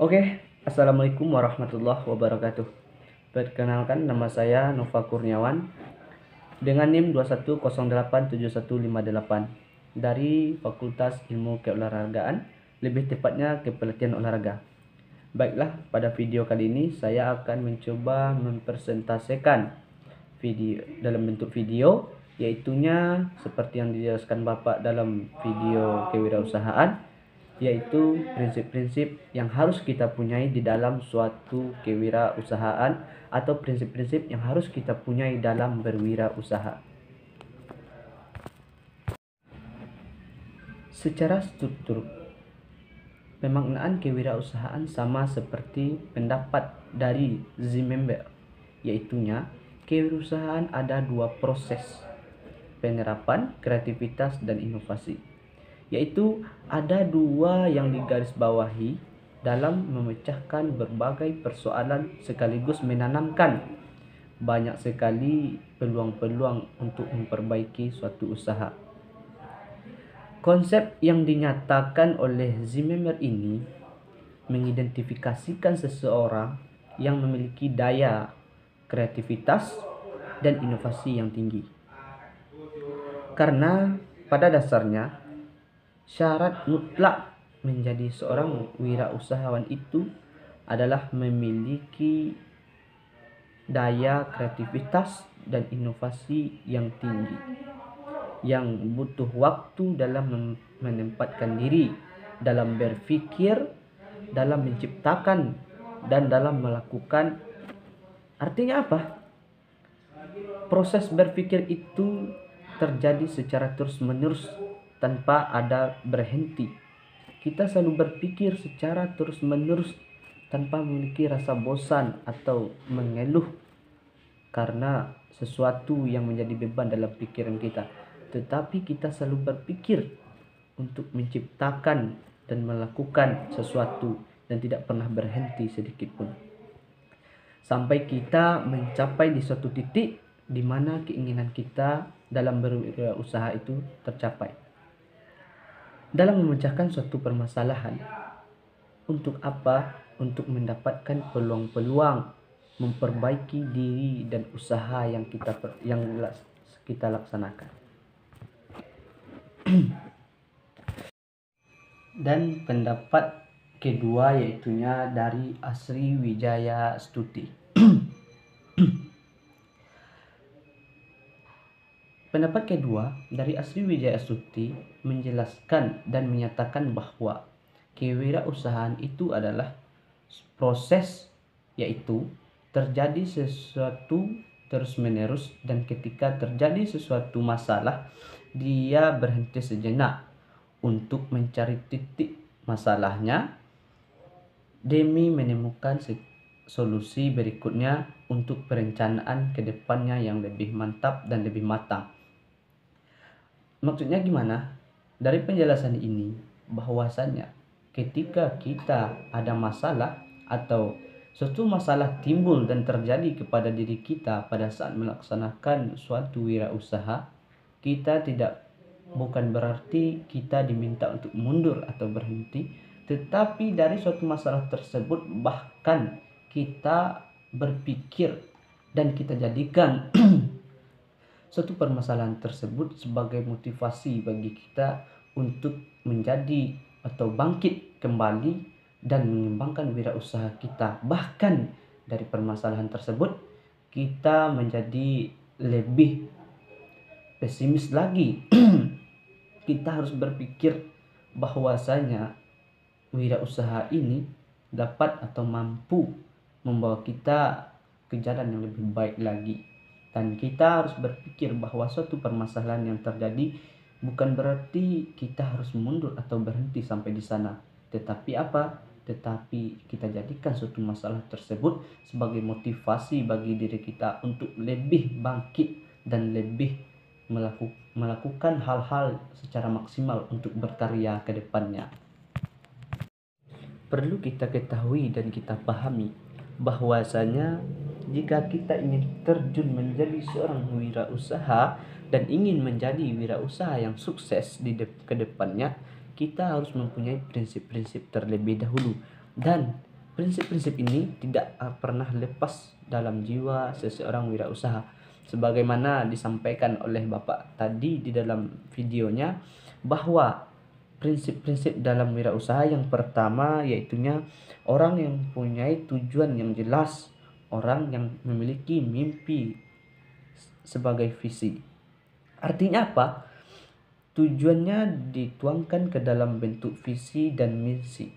Oke, Assalamualaikum warahmatullahi wabarakatuh. Perkenalkan, nama saya Nova Kurniawan dengan NIM 21087158 dari Fakultas Ilmu Keolahragaan, lebih tepatnya Kepelatihan Olahraga. Baiklah, pada video kali ini saya akan mencoba mempresentasikan video dalam bentuk video, yaitunya seperti yang dijelaskan Bapak dalam video kewirausahaan, yaitu prinsip-prinsip yang harus kita punyai di dalam suatu kewirausahaan atau prinsip-prinsip yang harus kita punyai dalam berwirausaha. Secara struktur, pemaknaan kewirausahaan sama seperti pendapat dari Zimmerman, yaitunya kewirausahaan ada dua proses, penerapan, kreativitas, dan inovasi. Yaitu ada dua yang digarisbawahi dalam memecahkan berbagai persoalan sekaligus menanamkan banyak sekali peluang-peluang untuk memperbaiki suatu usaha. Konsep yang dinyatakan oleh Zimmerman ini mengidentifikasikan seseorang yang memiliki daya kreativitas dan inovasi yang tinggi. Karena pada dasarnya syarat mutlak menjadi seorang wirausahawan itu adalah memiliki daya kreativitas dan inovasi yang tinggi, yang butuh waktu dalam menempatkan diri, dalam berpikir, dalam menciptakan, dan dalam melakukan. Artinya apa? Proses berpikir itu terjadi secara terus-menerus tanpa ada berhenti. Kita selalu berpikir secara terus-menerus tanpa memiliki rasa bosan atau mengeluh karena sesuatu yang menjadi beban dalam pikiran kita. Tetapi kita selalu berpikir untuk menciptakan dan melakukan sesuatu dan tidak pernah berhenti sedikit pun. Sampai kita mencapai di suatu titik di mana keinginan kita dalam berusaha itu tercapai. Dalam memecahkan suatu permasalahan, untuk apa? Untuk mendapatkan peluang-peluang, memperbaiki diri dan usaha yang kita laksanakan. Dan pendapat kedua yaitunya dari Asri Wijaya Stuti. Pendapat kedua dari Asri Wijaya Stuti menjelaskan dan menyatakan bahwa kewirausahaan itu adalah proses, yaitu terjadi sesuatu terus-menerus, dan ketika terjadi sesuatu masalah dia berhenti sejenak untuk mencari titik masalahnya demi menemukan solusi berikutnya untuk perencanaan ke depannya yang lebih mantap dan lebih matang. Maksudnya gimana? Dari penjelasan ini bahwasannya ketika kita ada masalah atau suatu masalah timbul dan terjadi kepada diri kita pada saat melaksanakan suatu wirausaha, kita bukan berarti kita diminta untuk mundur atau berhenti, tetapi dari suatu masalah tersebut bahkan kita berpikir dan kita jadikan suatu permasalahan tersebut sebagai motivasi bagi kita untuk menjadi atau bangkit kembali dan mengembangkan wirausaha kita. Bahkan dari permasalahan tersebut kita menjadi lebih pesimis lagi. Kita harus berpikir bahwasanya wirausaha ini dapat atau mampu membawa kita ke jalan yang lebih baik lagi. Dan kita harus berpikir bahwa suatu permasalahan yang terjadi bukan berarti kita harus mundur atau berhenti sampai di sana. Tetapi apa? Tetapi kita jadikan suatu masalah tersebut sebagai motivasi bagi diri kita untuk lebih bangkit dan lebih melakukan hal-hal secara maksimal untuk berkarya ke depannya. Perlu kita ketahui dan kita pahami bahwasanya jika kita ingin terjun menjadi seorang wirausaha dan ingin menjadi wirausaha yang sukses ke depannya, kita harus mempunyai prinsip-prinsip terlebih dahulu. Dan prinsip-prinsip ini tidak pernah lepas dalam jiwa seseorang wirausaha. Sebagaimana disampaikan oleh Bapak tadi di dalam videonya, bahwa prinsip-prinsip dalam wirausaha yang pertama yaitunya orang yang mempunyai tujuan yang jelas, orang yang memiliki mimpi sebagai visi. Artinya apa? Tujuannya dituangkan ke dalam bentuk visi dan misi.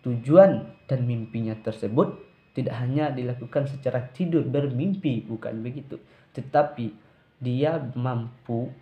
Tujuan dan mimpinya tersebut tidak hanya dilakukan secara tidur bermimpi, bukan begitu, tetapi dia mampu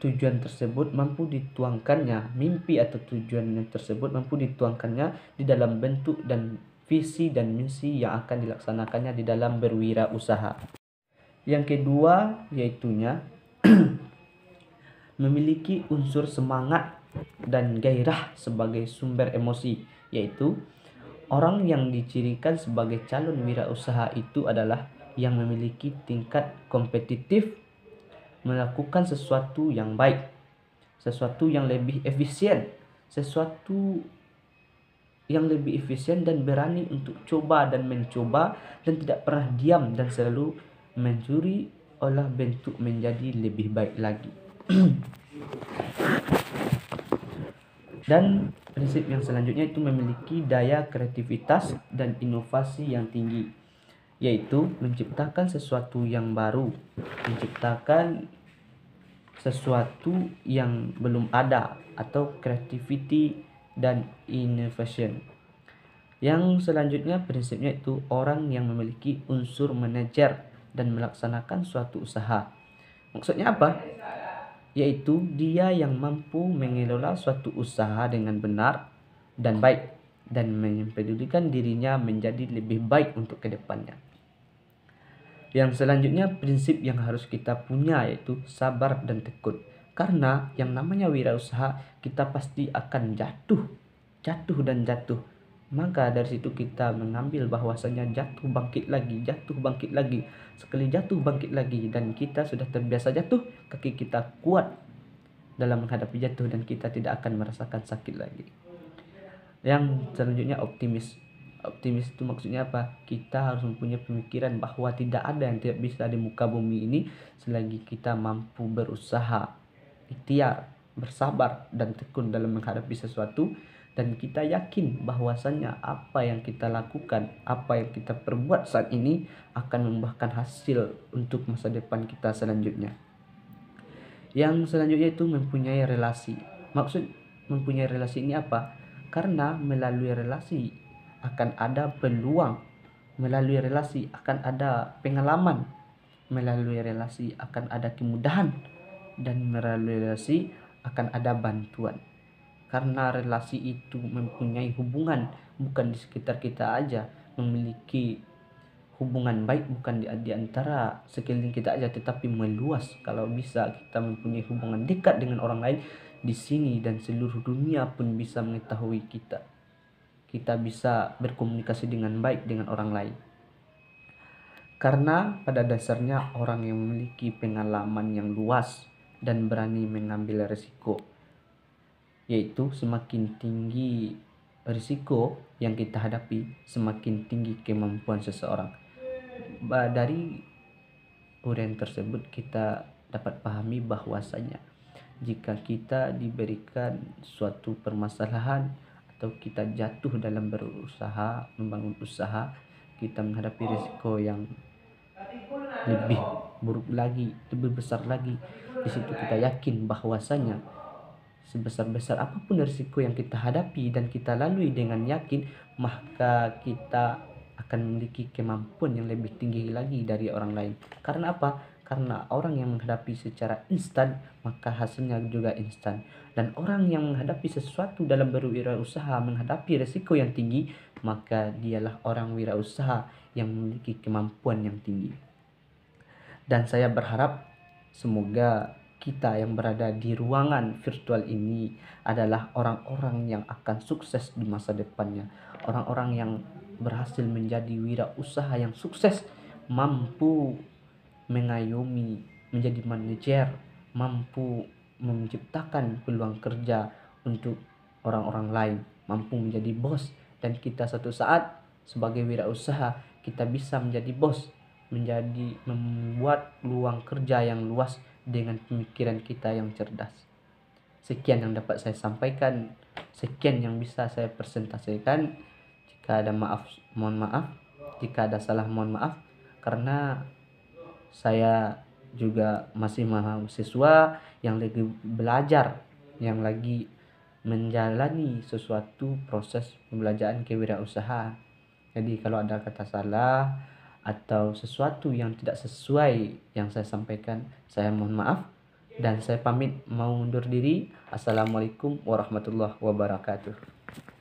tujuan tersebut mampu dituangkannya, mimpi atau tujuan tersebut mampu dituangkannya di dalam bentuk dan visi dan misi yang akan dilaksanakannya di dalam berwirausaha. Yang kedua yaitunya memiliki unsur semangat dan gairah sebagai sumber emosi, yaitu orang yang dicirikan sebagai calon wirausaha itu adalah yang memiliki tingkat kompetitif, melakukan sesuatu yang baik, sesuatu yang lebih efisien, sesuatu yang lebih efisien dan berani untuk coba dan mencoba, dan tidak pernah diam dan selalu mencuri olah bentuk menjadi lebih baik lagi. Dan prinsip yang selanjutnya itu memiliki daya kreativitas dan inovasi yang tinggi, yaitu menciptakan sesuatu yang baru, menciptakan sesuatu yang belum ada, atau creativity dan innovation. Yang selanjutnya prinsipnya itu orang yang memiliki unsur manajer dan melaksanakan suatu usaha. Maksudnya apa? Yaitu dia yang mampu mengelola suatu usaha dengan benar dan baik, dan mempedulikan dirinya menjadi lebih baik untuk kedepannya. Yang selanjutnya prinsip yang harus kita punya yaitu sabar dan tekun. Karena yang namanya wirausaha kita pasti akan jatuh dan jatuh. Maka dari situ kita mengambil bahwasanya jatuh bangkit lagi. Sekali jatuh bangkit lagi, dan kita sudah terbiasa jatuh, kaki kita kuat dalam menghadapi jatuh dan kita tidak akan merasakan sakit lagi. Yang selanjutnya optimis. Optimis itu maksudnya apa? Kita harus mempunyai pemikiran bahwa tidak ada yang tidak bisa di muka bumi ini selagi kita mampu berusaha, ikhtiar, bersabar dan tekun dalam menghadapi sesuatu, dan kita yakin bahwasannya apa yang kita lakukan, apa yang kita perbuat saat ini akan membuahkan hasil untuk masa depan kita selanjutnya. Yang selanjutnya itu mempunyai relasi. Maksud mempunyai relasi ini apa? Karena melalui relasi akan ada peluang, melalui relasi akan ada pengalaman, melalui relasi akan ada kemudahan, dan melalui relasi akan ada bantuan. Karena relasi itu mempunyai hubungan, bukan di sekitar kita aja, memiliki hubungan baik bukan di antara sekeliling kita aja, tetapi meluas. Kalau bisa kita mempunyai hubungan dekat dengan orang lain di sini, dan seluruh dunia pun bisa mengetahui kita. Kita bisa berkomunikasi dengan baik dengan orang lain. Karena pada dasarnya orang yang memiliki pengalaman yang luas dan berani mengambil risiko, yaitu semakin tinggi risiko yang kita hadapi, semakin tinggi kemampuan seseorang. Dari uraian tersebut kita dapat pahami bahwasanya jika kita diberikan suatu permasalahan atau kita jatuh dalam berusaha, membangun usaha, kita menghadapi risiko yang lebih buruk lagi, lebih besar lagi. Di situ kita yakin bahwasanya sebesar-besar apapun risiko yang kita hadapi dan kita lalui dengan yakin, maka kita akan memiliki kemampuan yang lebih tinggi lagi dari orang lain. Karena apa? Karena orang yang menghadapi secara instan, maka hasilnya juga instan. Dan orang yang menghadapi sesuatu dalam berwirausaha, menghadapi risiko yang tinggi, maka dialah orang wirausaha yang memiliki kemampuan yang tinggi. Dan saya berharap semoga kita yang berada di ruangan virtual ini adalah orang-orang yang akan sukses di masa depannya. Orang-orang yang berhasil menjadi wirausaha yang sukses, mampu mengayomi, menjadi manajer, mampu menciptakan peluang kerja untuk orang-orang lain, mampu menjadi bos dan kita suatu saat sebagai wirausaha kita bisa menjadi bos, menjadi membuat peluang kerja yang luas dengan pemikiran kita yang cerdas. Sekian yang dapat saya sampaikan, sekian yang bisa saya presentasikan. Jika ada maaf, mohon maaf. Jika ada salah, mohon maaf. Karena saya juga masih mahasiswa yang lagi belajar, yang lagi menjalani sesuatu proses pembelajaran kewirausahaan. Jadi kalau ada kata salah atau sesuatu yang tidak sesuai yang saya sampaikan, saya mohon maaf dan saya pamit mau undur diri. Assalamualaikum warahmatullahi wabarakatuh.